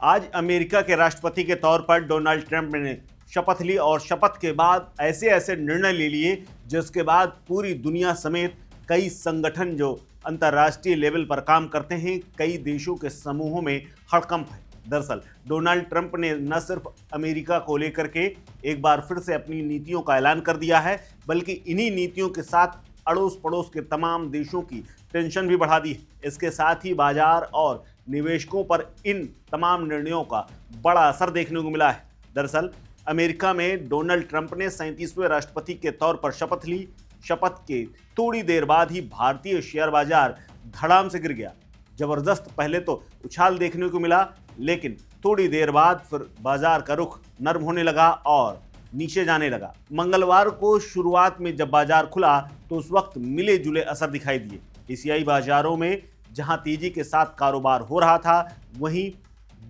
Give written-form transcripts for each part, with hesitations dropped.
आज अमेरिका के राष्ट्रपति के तौर पर डोनाल्ड ट्रंप ने शपथ ली और शपथ के बाद ऐसे ऐसे निर्णय ले लिए जिसके बाद पूरी दुनिया समेत कई संगठन जो अंतर्राष्ट्रीय लेवल पर काम करते हैं, कई देशों के समूहों में हड़कंप है। दरअसल डोनाल्ड ट्रंप ने न सिर्फ अमेरिका को लेकर के एक बार फिर से अपनी नीतियों का ऐलान कर दिया है, बल्कि इन्हीं नीतियों के साथ अड़ोस पड़ोस के तमाम देशों की टेंशन भी बढ़ा दी है। इसके साथ ही बाजार और निवेशकों पर इन तमाम निर्णयों का बड़ा असर देखने को मिला है। दरअसल अमेरिका में डोनाल्ड ट्रंप ने 37वें राष्ट्रपति के तौर पर शपथ ली। शपथ के थोड़ी देर बाद ही भारतीय शेयर बाजार धड़ाम से गिर गया। जबरदस्त पहले तो उछाल देखने को मिला, लेकिन थोड़ी देर बाद फिर बाजार का रुख नर्म होने लगा और नीचे जाने लगा। मंगलवार को शुरुआत में जब बाजार खुला तो उस वक्त मिले जुले असर दिखाई दिए। एशियाई बाजारों में जहां तेजी के साथ कारोबार हो रहा था, वहीं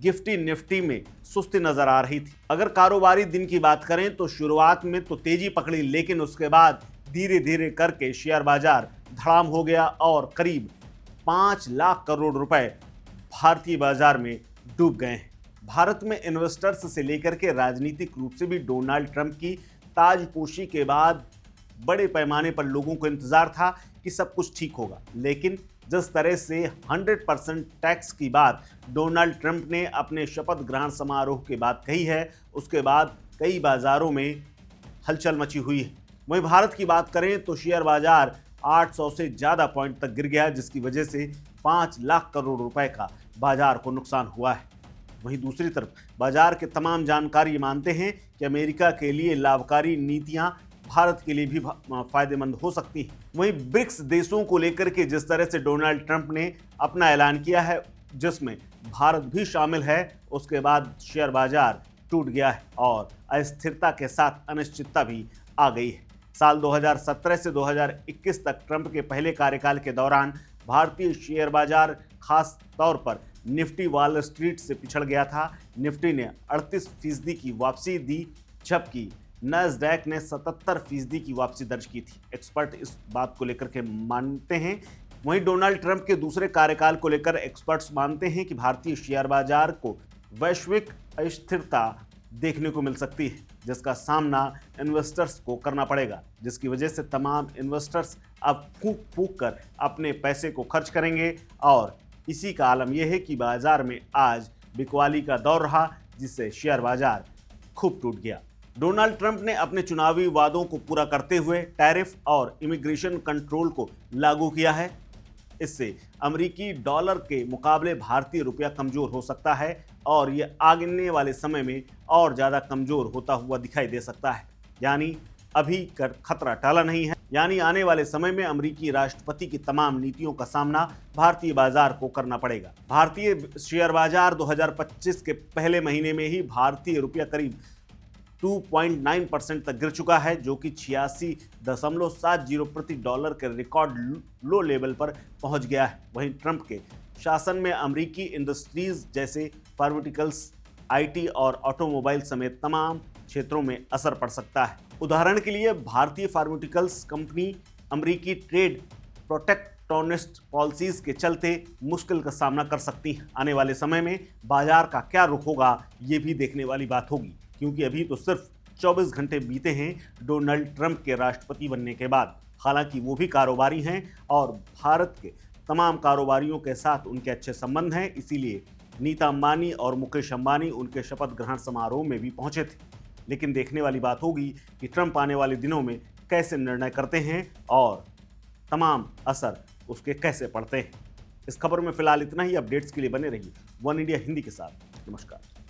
निफ्टी में सुस्ती नजर आ रही थी। अगर कारोबारी दिन की बात करें तो शुरुआत में तो तेजी पकड़ी, लेकिन उसके बाद धीरे धीरे करके शेयर बाजार धड़ाम हो गया और करीब 5 लाख करोड़ रुपए भारतीय बाजार में डूब गए हैं। भारत में इन्वेस्टर्स से लेकर के राजनीतिक रूप से भी डोनाल्ड ट्रंप की ताजपोशी के बाद बड़े पैमाने पर लोगों को इंतजार था कि सब कुछ ठीक होगा, लेकिन जिस तरह से 100% टैक्स की बात डोनाल्ड ट्रंप ने अपने शपथ ग्रहण समारोह के बाद कही है, उसके बाद कई बाजारों में हलचल मची हुई है। वहीं भारत की बात करें तो शेयर बाजार 800 से ज़्यादा पॉइंट तक गिर गया, जिसकी वजह से 5 लाख करोड़ रुपए का बाजार को नुकसान हुआ है। वहीं दूसरी तरफ बाजार के तमाम जानकार ये मानते हैं कि अमेरिका के लिए लाभकारी नीतियां भारत के लिए भी फायदेमंद हो सकती हैं। वहीं ब्रिक्स देशों को लेकर के जिस तरह से डोनाल्ड ट्रंप ने अपना ऐलान किया है, जिसमें भारत भी शामिल है, उसके बाद शेयर बाजार टूट गया है और अस्थिरता के साथ अनिश्चितता भी आ गई है। साल 2017 से 2021 तक ट्रंप के पहले कार्यकाल के दौरान भारतीय शेयर बाजार खास तौर पर निफ्टी वॉल स्ट्रीट से पिछड़ गया था। निफ्टी ने 38% की वापसी दी, जबकि नैस्डैक ने 77% की वापसी दर्ज की थी। एक्सपर्ट इस बात को लेकर के मानते हैं। वहीं डोनाल्ड ट्रंप के दूसरे कार्यकाल को लेकर एक्सपर्ट्स मानते हैं कि भारतीय शेयर बाजार को वैश्विक अस्थिरता देखने को मिल सकती है, जिसका सामना इन्वेस्टर्स को करना पड़ेगा, जिसकी वजह से तमाम इन्वेस्टर्स अब फूंक फूंक कर अपने पैसे को खर्च करेंगे और इसी का आलम यह है कि बाजार में आज बिकवाली का दौर रहा, जिससे शेयर बाजार खूब टूट गया। डोनाल्ड ट्रंप ने अपने चुनावी वादों को पूरा करते हुए टैरिफ और इमिग्रेशन कंट्रोल को लागू किया है। इससे अमेरिकी डॉलर के मुकाबले भारतीय रुपया कमजोर हो सकता है और ये आने वाले समय में और ज़्यादा कमजोर होता हुआ दिखाई दे सकता है। यानी अभी कर खतरा टला नहीं है, यानी आने वाले समय में अमेरिकी राष्ट्रपति की तमाम नीतियों का सामना भारतीय बाजार को करना पड़ेगा। भारतीय शेयर बाजार 2025 के पहले महीने में ही भारतीय रुपया करीब 2.9% तक गिर चुका है, जो कि 86.70 प्रति डॉलर के रिकॉर्ड लो लेवल पर पहुंच गया है। वहीं ट्रंप के शासन में अमेरिकी इंडस्ट्रीज जैसे फार्मास्यूटिकल्स, आईटी और ऑटोमोबाइल समेत तमाम क्षेत्रों में असर पड़ सकता है। उदाहरण के लिए भारतीय फार्मास्यूटिकल्स कंपनी अमेरिकी ट्रेड प्रोटेक्शनिस्ट पॉलिसीज के चलते मुश्किल का सामना कर सकती है। आने वाले समय में बाजार का क्या रुख होगा, ये भी देखने वाली बात होगी, क्योंकि अभी तो सिर्फ 24 घंटे बीते हैं डोनाल्ड ट्रंप के राष्ट्रपति बनने के बाद। हालांकि वो भी कारोबारी हैं और भारत के तमाम कारोबारियों के साथ उनके अच्छे संबंध हैं, इसीलिए नीता अंबानी और मुकेश अंबानी उनके शपथ ग्रहण समारोह में भी पहुंचे थे। लेकिन देखने वाली बात होगी कि ट्रंप आने वाले दिनों में कैसे निर्णय करते हैं और तमाम असर उसके कैसे पड़ते हैं। इस खबर में फिलहाल इतना ही। अपडेट्स के लिए बने रहिए वन इंडिया हिंदी के साथ। नमस्कार।